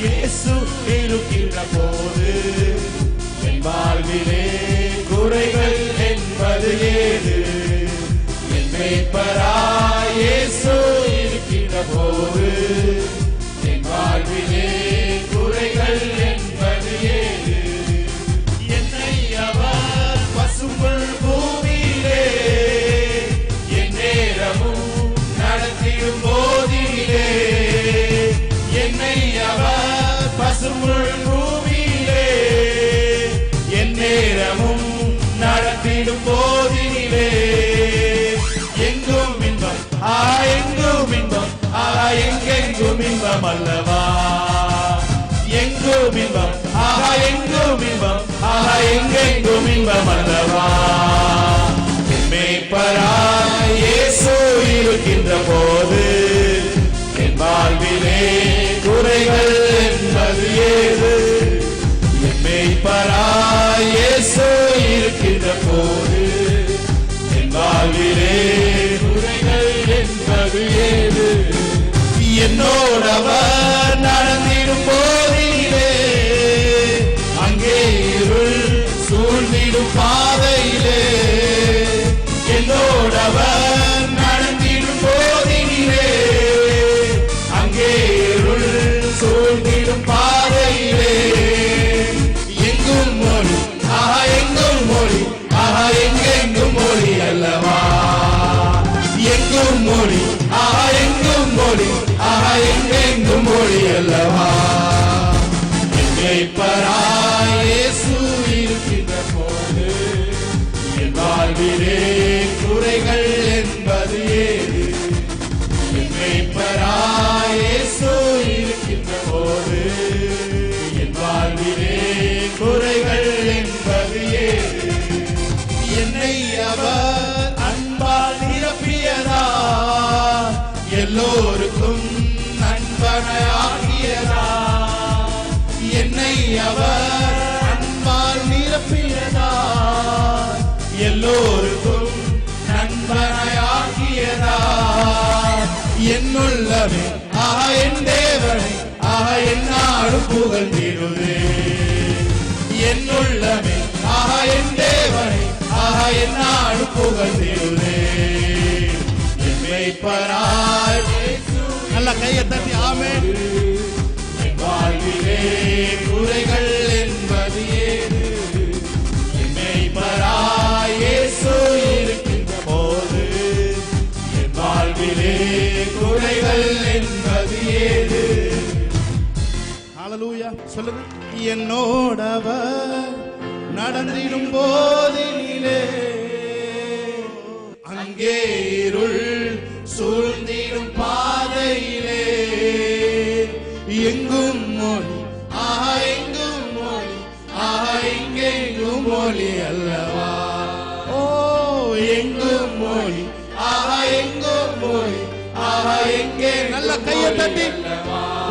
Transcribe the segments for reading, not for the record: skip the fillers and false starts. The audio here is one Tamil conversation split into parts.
இயேசு இருக்கின்ற போது என் வாழ்விலே குறைகள் என்பது ஏது? என் மேய்ப்பராய் இயேசு இருக்கின்ற போது என் வாழ்விலே குறைகள் என்பது ஏது? என்னை அவர் பசும்புல் பூமியிலே என் நேரமும் நடத்திடும் போதிலே, என்னை அவர் பசும்புல் பூமியிலே என் நேரமும் நடத்திடும் போதிலே, எங்கும் இன்பம் எங்கும் இன்பம் எங்கெங்கும் இன்பம் அல்லவா? எங்கும் இன்பம் எங்கும் இன்பம் எங்கெங்கும் இன்பம் அல்லவா? மேய்ப்பராய் இயேசு இருக்கின்ற போது என் வாழ்விலே குறைகள் என்பது ஏது? மேய்ப்பராய் இயேசு இருக்கின்ற போது என் வாழ்விலே குறைகள் என்பது ஏது? என்னோடவர் நடந்திடும் போதிலே அங்கே இருள் சூழ்ந்திடும் பாதையிலே, என்னோடவர் நடந்திடும் போதிலே அங்கே இருள் சூழ்ந்திடும் பாதையிலே, எங்கும் மொழி எங்கும் மொழி எங்கெங்கும் மொழி அல்லவா? எங்கும் மொழி எங்கும் மொழி எங்கெங்கும் மொழி அல்லவா? மேய்ப்பராய் இயேசு இருக்கின்ற போது என் வாழ்விலே குறைகள் என்பது ஏது? மேய்ப்பராய் இயேசு இருக்கின்ற போது என் வாழ்விலே குறைகள் என்பது ஏது? என்னை அவர் அன்பால் நிரப்பியதா, எல்லோருக்கும் நண்பனாகியதா? என்னை அவர் அன்பால் நிரப்பியதா, எல்லோருக்கும் நண்பனாகியதா? என்னுள்ளவே என் தேவனை என்னாலும் புகழ்ந்திடுவே, என்னுள்ளவே என் தேவனை என்னாலும் புகழ்ந்திடுவே. என் மேய்ப்பராய் நல்ல கையை தட்டி ஆமென். என் வாழ்விலே குறைகள் என்பது ஏது? என் மேய்ப்பராய் இயேசு இருக்கின்ற போது என் வாழ்விலே குறைகள் என்பது ஏது? ஹல்லேலூயா சொல்லுங்க. என்னோடவர் நடந்திடும் போதிலே அங்கே இருள் சூழ்ந்திடும் பாதையிலே, எங்கும் மொழி எங்கும் மொழி எங்கெங்கும் மொழி அல்லவா? ஓ எங்கும் மொழி எங்கும் மொழி எங்கே? நல்ல கையை தட்டி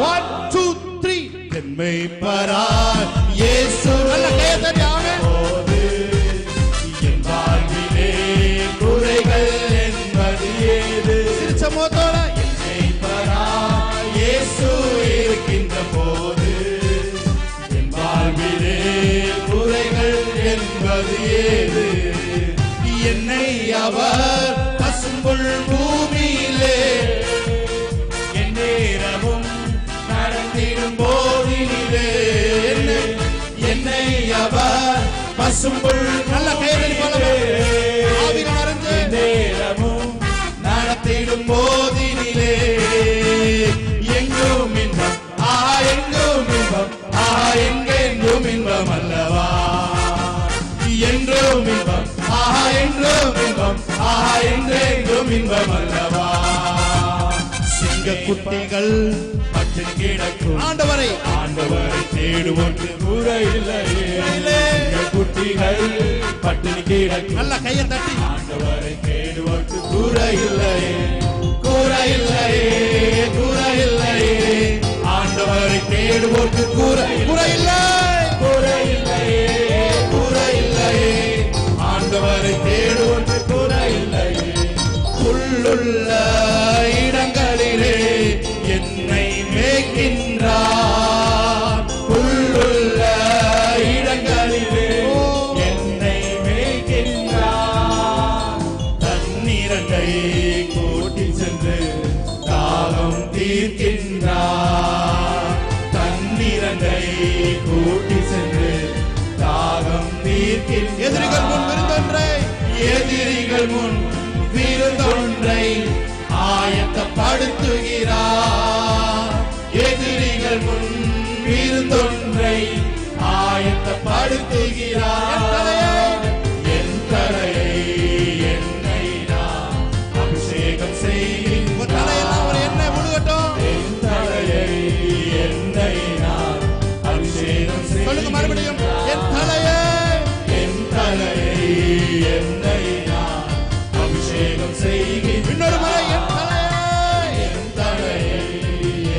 1 2 3 என் மேய்ப்பராய் இயேசு நல்ல கையை தட்டி ஆமென். என் வாழ்விலே குறைகள் என்பது ஏது? சிரிச்ச முகத்தோட என் மேய்ப்பராய் இயேசு இருக்கின்ற போது என் வாழ்விலே குறைகள் என்பது ஏது? என்னை அவர் பசும்புல் பூமியிலே என் நேரமும் நடந்திடும் போதிலே, என்னை அவர் பசும்புல் நல்ல கையிலே நேரமும் நடத்திடும் போதிலே, எங்கும் இன்பம் எங்கும் இன்பம் எங்கெங்கும் இன்பம் அல்லவா? என்றும் இன்பம் என்றும் இன்பம் என்றெங்கும் இன்பம் அல்லவா? சிங்க குட்டிகள் பட்டினி கிடக்கும் ஆண்டவரை தேடுவோன்று குறையில்லையே. குட்டிகள் பட்டினி கிடக்கும் நல்ல கையை தட்டி ஆண்டவரை தேடுவோன்று குறையில்லையே, குறையில்லையே, குறையில்லையே. ஆண்டவரை தேடுவோன்று குறையில்லை, குறையில்லையே, குறையில்லையே. ஆண்டவரை தேடுவோன்று குறையில்லையே. உள்ளுள்ள இடங்களிலே என்னை மேய்க்கின்றார், தீர்க்கின்றார். தண்ணீரண்டை கூட்டி சென்று தாகம் தீர்க்கின்றார். எதிரிகள் முன் விருந்தொன்றை எதிரிகள் முன் விருந்தொன்றை ஆயத்தப்படுத்துகிறார். எதிரிகள் முன் விருந்தொன்றை ஆயத்தப்படுத்துகிறார். என் தலையை என்னை நான் அபிஷேகம் செய்கின்றார். தலையெல்லாம் ஒரு எண்ணெய் முழுகட்டும். என் தலையை என்னை நான் அபிஷேகம் சொல்லுங்க மறுபடியும். செய்கின்றார். என் தலையை என்னை நான் அபிஷேகம் செய்கின்றார். இன்னொரு முறை என் தலையை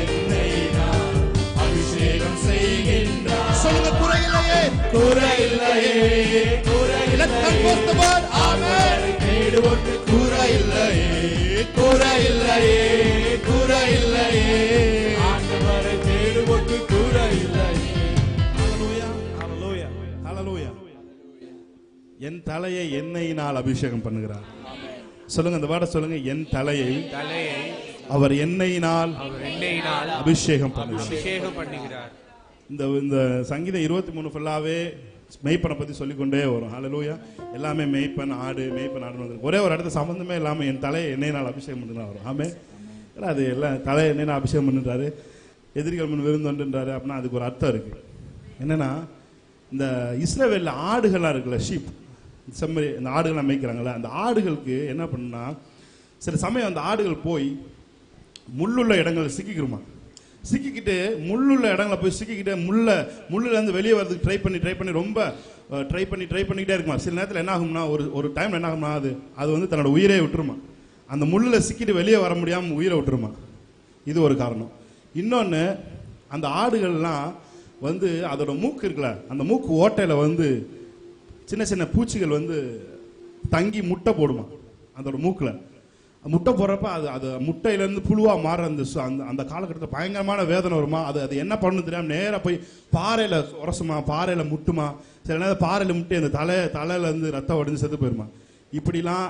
என்னை நான் அபிஷேகம் செய்கின்றார். சொல்லுங்க. குறையில்லையே குறையில்லையே தேடுவோட்டு குறையில்லையே குறையில்லையே குறையில்லையே ஆண்டவரை தேடுவோட்டு குறையில்லையே. என் தலையை எண்ணெயினால் அபிஷேகம் பண்ணுகிறார். சொல்லுங்க அந்த வார்த்தை சொல்லுங்க. என் தலையை அவர் எண்ணெயினால் அபிஷேகம் பண்ணுகிறார். இந்த சங்கீதம் 23 ஃபுல்லாவே மெய்ப்பனை பத்தி சொல்லிக்கொண்டே வரும். ஹல்லேலூயா. எல்லாமே மெய்ப்பன் ஆடு மெய்ப்பன் ஆடு வந்து ஒரே ஒரு இடத்துல சம்பந்தமே இல்லாம என் தலையை எண்ணெயினால் அபிஷேகம் பண்ணுறா வரும். ஆமென். அது எல்லாம் தலையை எண்ணெயினால் அபிஷேகம் பண்ணுறாரு. எதிரிகள் முன் விருந்தொன்றுன்றாரு. அப்படின்னா அதுக்கு ஒரு அர்த்தம் இருக்கு. என்னன்னா இந்த இஸ்ரவேல்ல ஆடுகள்லாம் இருக்குல்ல, ஷீப் செம்மறி, இந்த ஆடுகள்லாம் மேய்க்கிறாங்களே, அந்த ஆடுகளுக்கு என்ன பண்ணுன்னா சில சமயம் அந்த ஆடுகள் போய் முள்ளுள்ள இடங்கள் சிக்கிக்கிறோமா, சிக்கிக்கிட்டு முள்ளுள்ள இடங்களை போய் சிக்கிக்கிட்டு முள்ளுலேருந்து வெளியே வரதுக்கு ட்ரை பண்ணி ரொம்ப ட்ரை பண்ணிக்கிட்டே இருக்குமா. சில நேரத்தில் என்ன ஆகும்னா ஒரு டைம் என்ன ஆகும்னா அது வந்து தன்னோட உயிரை விட்டுருமா. அந்த முள்ளில் சிக்கிட்டு வெளியே வர முடியாமல் உயிரை விட்டுருமா. இது ஒரு காரணம். இன்னொன்று, அந்த ஆடுகள்லாம் வந்து அதோட மூக்கு இருக்குல்ல, அந்த மூக்கு ஓட்டையில் வந்து சின்ன சின்ன பூச்சிகள் வந்து தங்கி முட்டை போடுமா. அதோட மூக்கில் முட்டை போடுறப்ப அது முட்டையிலேருந்து புழுவாக மாற அந்த காலகட்டத்தில் பயங்கரமான வேதனை வருமா. அது என்ன பண்ணணும் தெரியாமல் நேராக போய் பாறையில் உரசுமா, பாறையில் முட்டுமா. சில நேரம் பாறையில் முட்டி அந்த தலையிலேருந்து ரத்தம் உடஞ்சி செத்து போயிருமா. இப்படிலாம்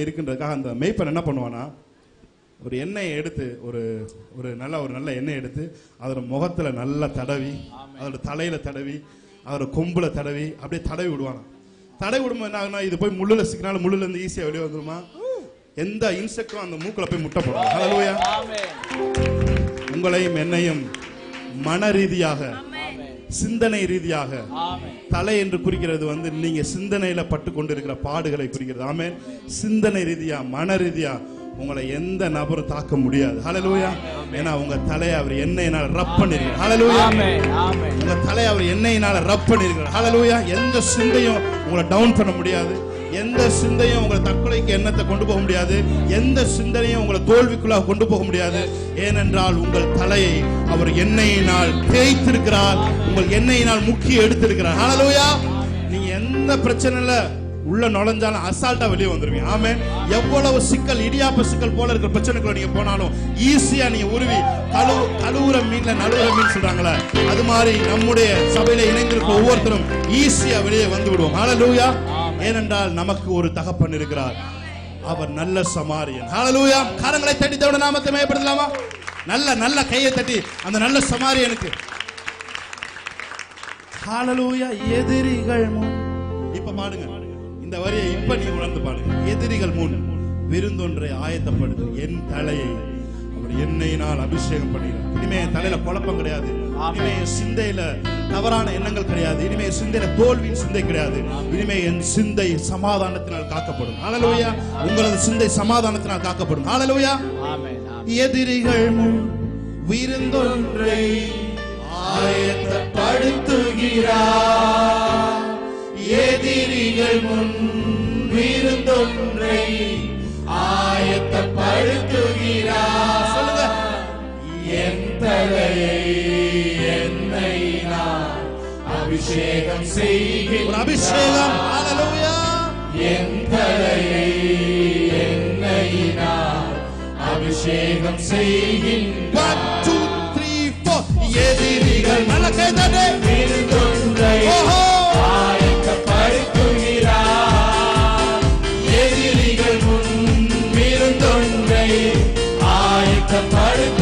இருக்குன்றதுக்காக அந்த மேய்ப்பன் என்ன பண்ணுவானா, ஒரு எண்ணெயை எடுத்து ஒரு நல்ல எண்ணெய் எடுத்து அதோட முகத்தில் நல்லா தடவி, அதோட தலையில் தடவி, அதோட கொம்புல தடவி அப்படியே தடவி விடுவானா. தடவி விடும்போது என்ன ஆகுனா, இது போய் முள்ளில் சிக்கினாலும் முள்ளிலேருந்து ஈஸியாக வெளியே வந்துருமா. எந்த இன்செக்டும் அந்த மூக்கில் போய் முட்டை போடும். ஹல்லேலூயா. உங்களையும் என்னையும் மன ரீதியாக சிந்தனை ரீதியாக தலை என்று குறிக்கிறது வந்து நீங்க சிந்தனையில பட்டு கொண்டிருக்கிற பாடுகளை குறிக்கிறது. ஆமென். சிந்தனை ரீதியா மன ரீதியா உங்களை எந்த நபரும் தாக்க முடியாது. ஹல்லேலூயா. ஏன்னா உங்க தலையை அவர் எண்ணெயினால ரப் பண்ணிருக்கார். ஹல்லேலூயா. உங்க தலையை அவர் எண்ணெயினால ரப் பண்ணிருக்கார். ஹல்லேலூயா. எந்த சிந்தையும் உங்களை டவுன் பண்ண முடியாது. எந்த சிந்தையும் உங்களை தற்கொலைக்கு எண்ணத்தை கொண்டு போக முடியாது. எந்த சிந்தனையும் உங்களை தோல்விக்குள்ளாக கொண்டு போக முடியாது. ஏனென்றால் உங்கள் தலையை அவர் எண்ணெயினால் தேய்த்திருக்கிறார். உங்கள் எண்ணெயினால் முக்கிய எடுத்திருக்கிறார். ஹல்லேலூயா. நீங்க எந்த பிரச்சனையில உள்ள நுழைஞ்சாலும் அசால்ட்டா வெளியே வந்துருவீங்க. ஆமென். எவ்வளவு சிக்கல், இடியாப்ப சிக்கல் போல இருக்கிற பிரச்சனைக்குள்ள நீங்க போனாலும் ஈஸியா நீங்க உருவி கழுவுற மீன்ல நழுவுற மீன் சொல்றாங்களே, அது மாதிரி நம்முடைய சபையில இணைந்திருக்க ஒவ்வொருத்தரும் ஈஸியா வெளியே வந்து விடுவோம். ஹல்லேலூயா. ஏனென்றால் நமக்கு ஒரு தகப்பன் இருக்கிறார். அவர் நல்ல சமாரியன். ஹல்லேலூயா. கரங்களை தட்டி தேவனுடைய நாமத்தை மகிமைப்படுத்தலாமா? நல்ல கையை தட்டி அந்த நல்ல சமாரியனுக்கு ஹல்லேலூயா. எதிரிகள் முன், இப்ப பாடுங்க இந்த வரியை, இப்ப நீ உணர்ந்து பாடுங்க. எதிரிகள் முன் விருந்தொன்றை ஆயத்தப்படுத்து, என் தலையை அவர் எண்ணெயினால் அபிஷேகம் பண்ணுகிறார். இனிமே என் தலையில குழப்பம் கிடையாது. இனிமே என் சிந்தையில தவறான எண்ணங்கள் கிடையாது. இனிமே என் சிந்தையில தோல்வியின் சிந்தை கிடையாது. இனிமே என் சிந்தை சமாதானத்தினால் காக்கப்படும். ஹல்லேலூயா. உங்களது சிந்தை சமாதானத்தினால் காக்கப்படும். ஹல்லேலூயா. எதிரிகள் முன் விருந்தொன்றை ஆயத்தப்படுத்துகிறார். எதிரிகள் முன் விருந்தொன்றை ஆயத்தப்படுத்துகிறார். சொல்லுங்க. என் தலையை எண்ணெயினால் அபிஷேகம் செய்கின்றார். அபிஷேகம். ஹல்லேலூயா. என் தலையை எண்ணெயினால் அபிஷேகம் செய்கின்றார். 1 2 3 4 எதிரிகள் நல்ல கைதட்டே விருந்தொன்றை ஆயத்தப்படுத்துகிறார். எதிரிகள் முன் விருந்தொன்றை ஆயத்தப்படுத்த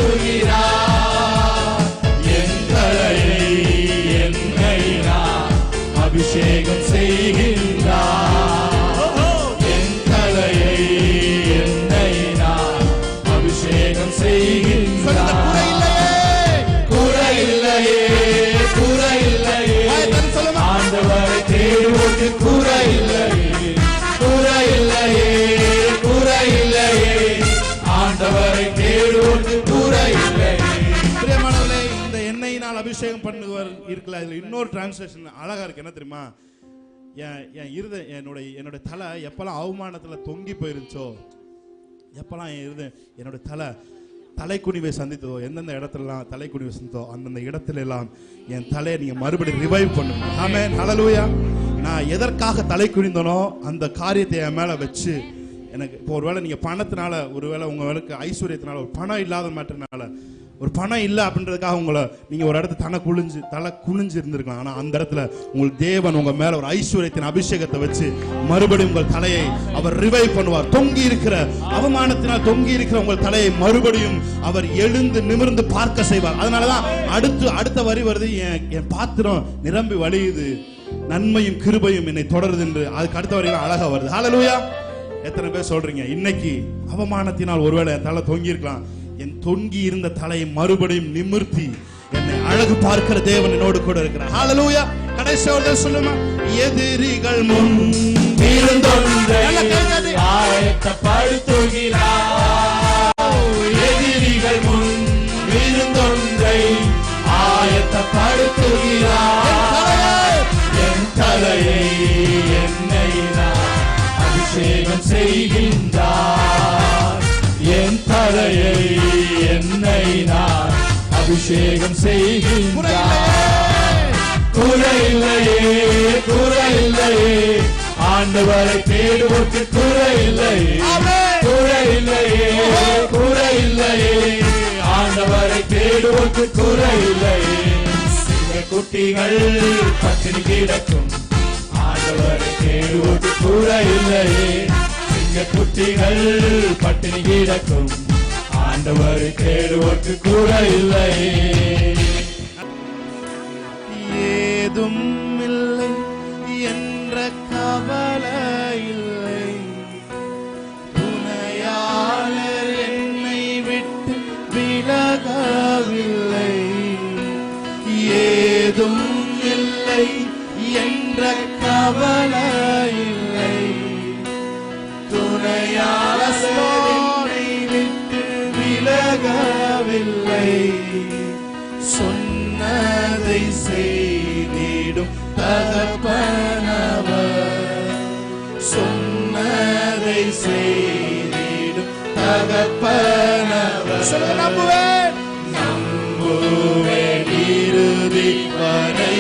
அபிஷேகம் பண்ணுவார் இருக்குல்ல, அதுல இன்னொரு டிரான்ஸ்லேஷன் அழகா இருக்கு. என்ன தெரியுமா? என் என்னோட தலை எப்பெல்லாம் அவமானத்துல தொங்கி போயிருச்சோ, எப்பெல்லாம் என்னோட தலைக்குனிவை சந்தித்ததோ, எந்தெந்த இடத்துலலாம் தலைக்குனிவை சந்தித்தோ அந்தந்த இடத்துல எல்லாம் என் தலையை நீங்க மறுபடியும் ரிவைவ் பண்ணுங்க. ஆமென், ஹல்லேலூயா. நான் எதற்காக தலை குனிந்தனோ அந்த காரியத்தை என் மேல வச்சு, எனக்கு இப்போ ஒருவேளை நீங்க பணத்தினால, ஒருவேளை உங்களுக்கு ஐஸ்வர்யத்தினால, ஒரு பணம் இல்லாத மாட்டனால, ஒரு பணம் இல்லை அப்படின்றதுக்காக உங்களை நீங்க ஒரு இடத்துல தலை குனிஞ்சு இருந்திருக்கலாம். ஆனா அந்த இடத்துல உங்களுக்கு தேவன் உங்க மேல ஒரு ஐஸ்வர்யத்தின் அபிஷேகத்தை வச்சு மறுபடியும் உங்கள் தலையை அவர் ரிவைவ் பண்ணுவார். தொங்கி இருக்கிற அவமானத்தினால் தொங்கி இருக்கிற உங்கள் தலையை மறுபடியும் அவர் எழுந்து நிமிர்ந்து பார்க்க செய்வார். அதனாலதான் அடுத்த வரி வருது, என் பாத்திரம் நிரம்பி வழியுது, நன்மையும் கிருபையும் என்னை தொடருது என்று. அதுக்கு அடுத்த வரையில அழகா வருது. ஹல்லேலூயா. எத்தனை பேர் சொல்றீங்க இன்னைக்கு அவமானத்தினால் ஒருவேளை தலை தொங்கி இருக்கலாம், என் தொங்கி இருந்த தலையை மறுபடியும் நிமிர்த்தி என்னை அழகு பார்க்கிற தேவன் என்னோடு கூட இருக்கிறார். ஹல்லேலூயா. கடைசியோட சொல்லுமா, எதிரிகள் முன் விருந்தொன்றை ஆயத்தப்படுத்துகிறார். எதிரிகள் முன் விருந்தொன்றை ஆயத்தப்படுத்துகிறார். என் தலையை எண்ணெயினால் அபிஷேகம் செய்கின்றார். என் தலையை எண்ணெயினால் அபிஷேகம் செய்கின்றார். குறையில்லையே, குறையில்லையே, ஆண்டவரை தேடுவோர்க்கு குறையில்லையே, குறையில்லையே, குறையில்லையே, ஆண்டவரை தேடுவோர்க்கு குறையில்லையே. சிங்க குட்டிகள் பட்டினி கிடக்கும், ஆண்டவரை தேடுவோர்க்கு குறையில்லையே. சிங்க குட்டிகள் பட்டினி கிடக்கும், ஆண்டவரை தேடுவோர்க்கு குறையில்லையே. ஏதும் இல்லை என்ற கவலை இல்லை, துணையாளர் என்னை விட்டு விலகவில்லை. ஏதும் இல்லை என்ற கவலை இல்லை, துணையாளர் என்னை விட்டு விலகவில்லை. சொன்னதை செய்திடும் தகப்பனவர், சொன்னதை செய்திடும் தகப்பனவர். நம்புவேன், நம்புவேன் இறுதி வரை,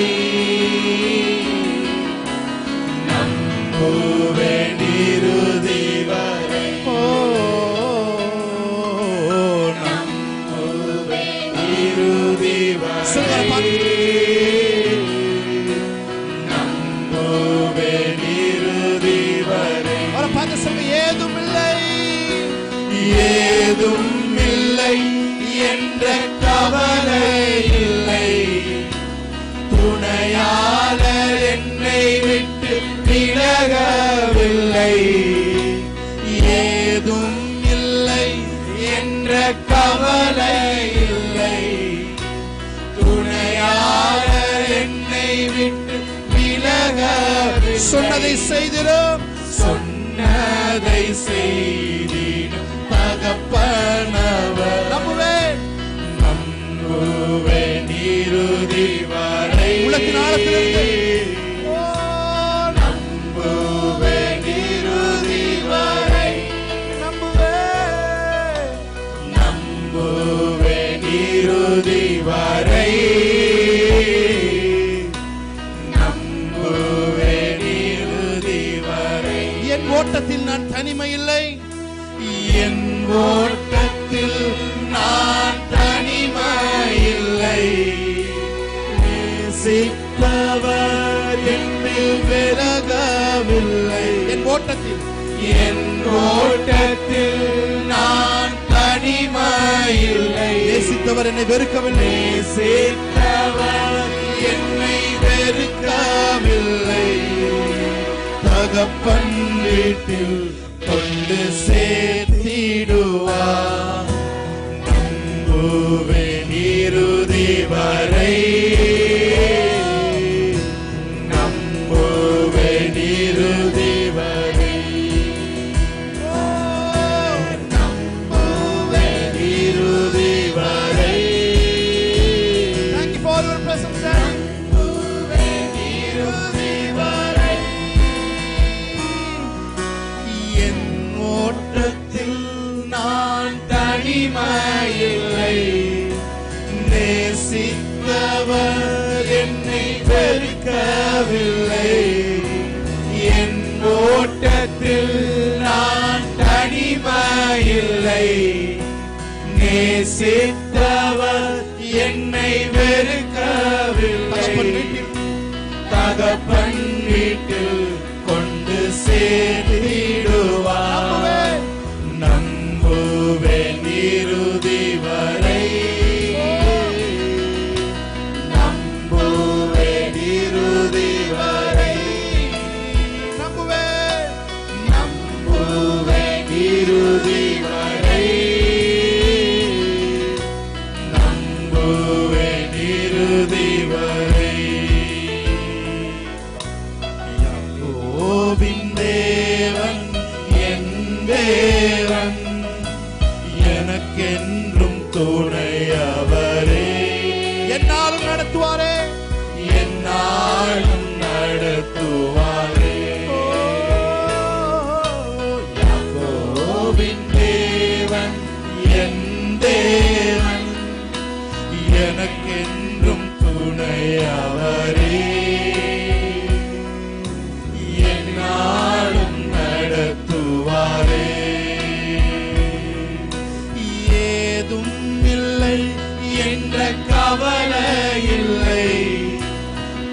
நம்புவேன் இறுதி வரை. நம்புவேன் இறுதி வரை, நம்புவேன் இறுதி வரை. பார்த்து சொல்லுங்க, ஏதும் இல்லை, ஏதும் இல்லை என்ற கவலை இல்லை, துணையாளர் என்னை விட்டு விலகவில்லை. ஏதும் இல்லை என்ற கவலை இல்லை, துணையாளர் என்னை விட்டு விலகவில்லை. சொன்னதை செய்திடும், சொன்னதை செய்திடும் தகப்பனவர். நம்புவேன், நம்புவேன் இறுதி வரை. உலகின் ஆழத்திலிருந்து நம்புவேன் இறுதி வரை, நம்புவேன், நம்புவேன் இறுதி வரை, நம்புவேன் இறுதி வரை. என் ஓட்டத்தில் நான் தனிமை இல்லை, என் ஓட்டத்தில் நான் தனிமை இல்லை. நேசிப்பவர் என்னில் விலகவில்லை. என் ஓட்டத்தில், என் ஓட்டத்தில் நான் தனிமை இல்லை. நேசித்தவர் என்னை வெறுக்கவில்லை, நேசித்தவர் என்னை வெறுக்கவில்லை. தகப்பன் வீட்டில் கொண்டு சேர்த்திடுவார். நம்புவேன் இறுதி வரை, நம்புவேன் இறுதி வரை, நம்புவேன் இறுதி வரை. Thank you for your நேசித்தவர் என்னை வெறுக்கவில்லை. தகப்பன் வீட்டில் கொண்டு சேர்த்திடுவார். நம்புவேன் இறுதி வரை. நம்புவேன் இறுதி வரை. நம்புவேன் இறுதி வரை. நம்புவேன் இறுதி வரை. யாக்கோபின் தேவன் என் தேவன், எனக்கென்றும் துணையவரே. என்னாலும் நடத்துவாரே, என்னாலும் நடத்துவாரே. யாக்கோபின் தேவன் என் தேவன், எனக்கென்றும் துணையவரே. என்னாலும் நடத்துவாரே. ஏதும் இல்லை என்ற கவலை இல்லை.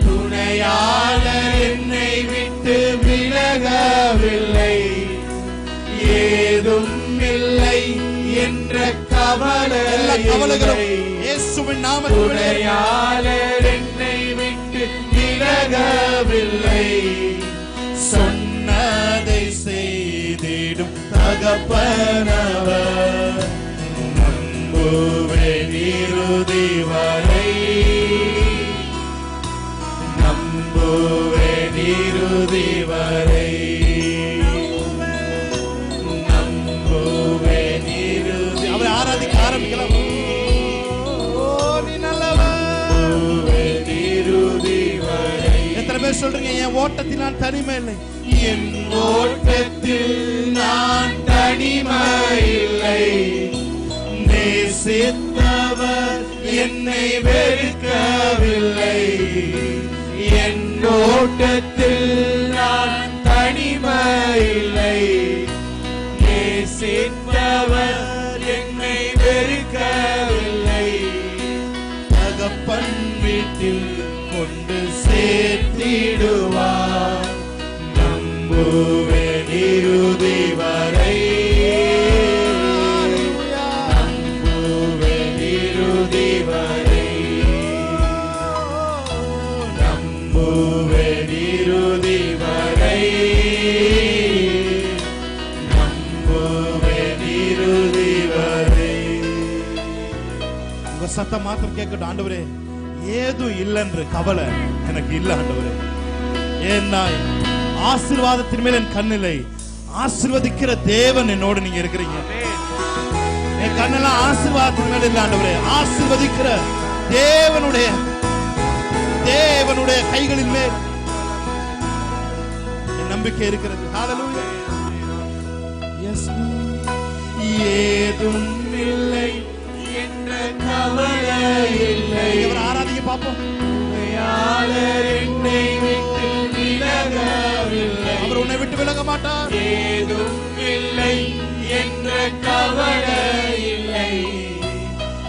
துணையாளர் என்னை விட்டு விலகவில்லை. ஏதும் இல்லை என்ற கவலை இல்லை. இயேசுவின் நாமத்தில் துணையாளர் என்னை விட்டு விலகவில்லை. சொன்னதை செய்திடும் தகப்பனவர். நம்புவேன் இறுதி வரை. நம்புவேன் இறுதி வரை. நம்புவேன் இறுதி. அவரை ஆராதிக்க ஆரம்பிக்கலாம். நம்புவேன் இறுதி வரை. எத்தனை பேர் சொல்றீங்க, என் ஓட்டத்தில் நான் தனிமை இல்லை? என் ஓட்டத்தில் நான் தனிமை இல்லை. நேசித்தவர் என்னை வெறுக்கவில்லை. என் ஓட்டத்தில் நான் தனிமை இல்லை. நேசித்தவர் என்னை வெறுக்கவில்லை. தகப்பன் வீட்டில் கொண்டு சேர்த்திடுவார். நம்புவேன் இறுதி வரை. நம்புவேன் இறுதி வரை. நம்புவேன் இறுதி வரை. நம்புவேன் இறுதி வரை. உங்க சத்தம் மாத்திரம் கேட்கட்டும். ஆண்டவரே, ஏதும் இல்லைன்ற கவலை எனக்கு இல்ல ஆண்டவரே. ஏன்னா ஆசீர்வாதத்தின் மேல் என் கண்ணில்லை. ஆசீர்வதிக்கிற தேவன் என்னோடு நீங்க இருக்கிறீங்க. என் கண்ணெல்லாம் ஆசீர்வாதத்தின் மேல் இல்ல ஆண்டவரே. ஆசீர்வதிக்கிற தேவனுடைய கைகளின் மேல் என் நம்பிக்கை இருக்கிறது. ஹalleluya. எஸ், ஏதும் இல்லை என்ற கவலை இல்லை. இவரை ஆராதிக்க பார்ப்போம். துணையாளர் என்னை விட்டு விலகவில்லை. அவர் உன்னை விட்டு விலக மாட்டார். ஏதும் இல்லை என்ற கவலை இல்லை.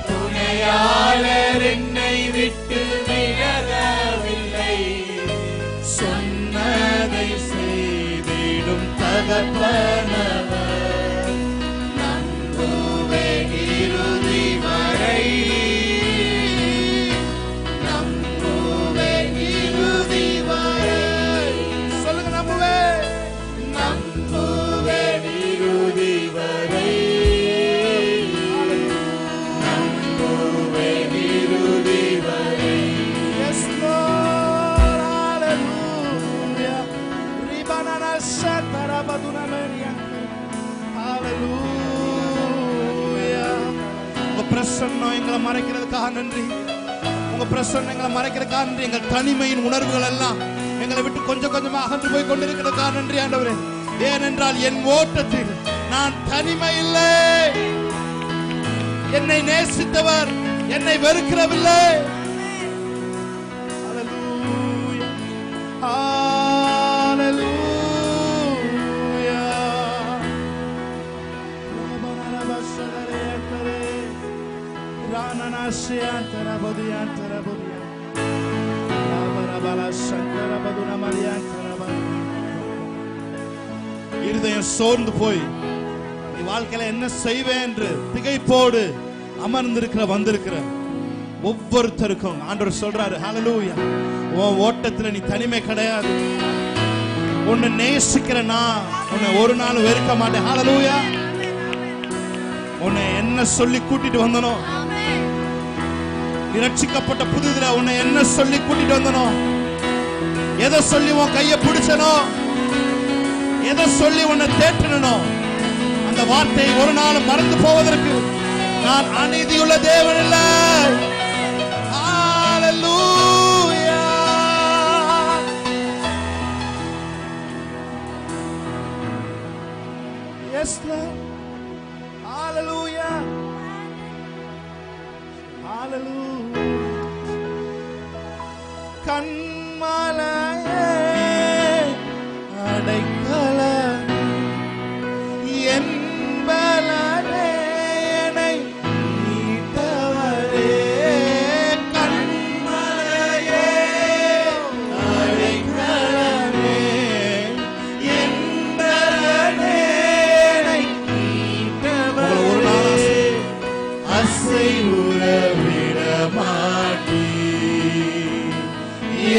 துணையாளர் என்னை விட்டு விலகவில்லை. சொன்னதை செய்திடும் தகப்பனவர். நம்புவேன் இறுதி வரை. நம்புவேன் இறுதி வரை. சொல்லுங்க, நம்புவேன். நம்புவேன் இறுதி வரை. நம்புவேன் இறுதி வரை. Yes, Lord. Hallelujah. Ribanana Shatara Baduna Maria. Hallelujah. உங்க பிரசன்னம் எங்களை மறைக்கிறதுக்காக நன்றி. உங்க பிரசன்னம் எங்களை மறைக்கிறதுக்காக நன்றி. எங்கள் தனிமையின் உணர்வுகள் எல்லாம் எங்களை விட்டு கொஞ்சம் கொஞ்சமா அகன்று போய் கொண்டிருக்கிறதுக்காக நன்றி ஆண்டவரே. ஏனென்றால் என் ஓட்டத்தில் நான் தனிமை இல்லை. என்னை நேசித்தவர் என்னை வெறுக்கிறவில்லை. Hallelujah. Hallelujah. இருதயம் சோர்ந்து போய் நீ வாழ்க்கையில என்ன செய்வேன் என்று திகைப்போடு அமர்ந்திருக்கிற வந்திருக்கிற ஒவ்வொருத்தருக்கும் ஆண்டவர் சொல்றாரு, ஹல்லேலூயா, உன் ஓட்டத்துல நீ தனிமை கிடையாது. உன்னை நேசிக்கிற நான் உன்னை ஒரு நாள் வெறுக்க மாட்டேன். ஹல்லேலூயா. உன்னை என்ன சொல்லி கூட்டிட்டு வந்தனோ, இரட்சிக்கப்பட்ட புதுதுல உன்னை என்ன சொல்லி கூட்டிட்டு வந்தனோ, எதை சொல்லி உன் கையை பிடிச்சனோ, எதை சொல்லி உன்னை தேற்றனோ, அந்த வார்த்தையை ஒரு நாள் மறந்து போவதற்கு நான் அநீதியுள்ள தேவன் இல்லை. ஹல்லேலூயா. S Lord. ஹல்லேலூயா. ஹல்லேலூயா. கண்மலையே அடைக்கலம் என் பலனே என்னை மீட்டவரே. கண்மலையே அடைக்கலமே என் பலனே என்னை மீட்டவரே. ஒரு நாள் அசைவுற விட மாட்டீ,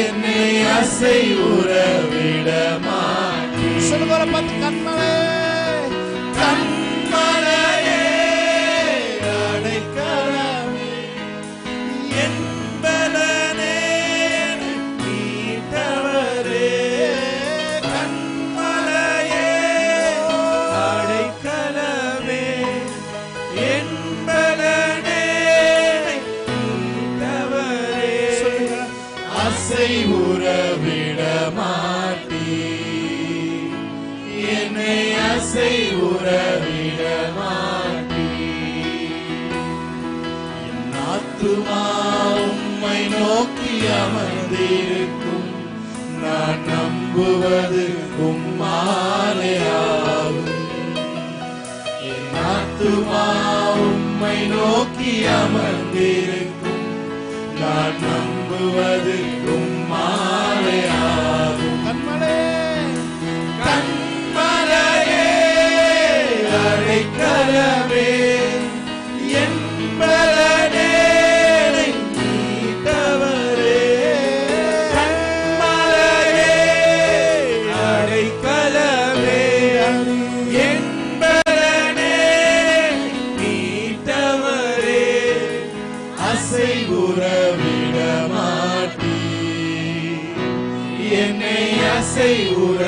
என்னை அசைவுற விட மாட்டீ. சொல்லுங்க பத்து. கண்மலையே கண்மலையே அடைக்கலமே என் பலனே மீட்டவரே. கண்மலையே அடைக்கலமே என் பலனே மீட்டவரே. அசைவுற விட மாட்டீ, என்னை அசைவுற விட மாட்டீ. என் ஆத்துமா உம்மை நோக்கி அமர்ந்திருக்கும், நான் நம்புவது உம்மாலே ஆகும். என் ஆத்துமா உம்மை நோக்கி அமர்ந்திருக்கும், நான் நம்புவது உம்மாலே ஆகும். கண்மலையே அடைக்கலமே என் பலனே மீட்டவரே. கண்மலையே அடைக்கலமே என் பலனே மீட்டவரே. அசைவுற விட மாட்டீ, என்னை அசைவுற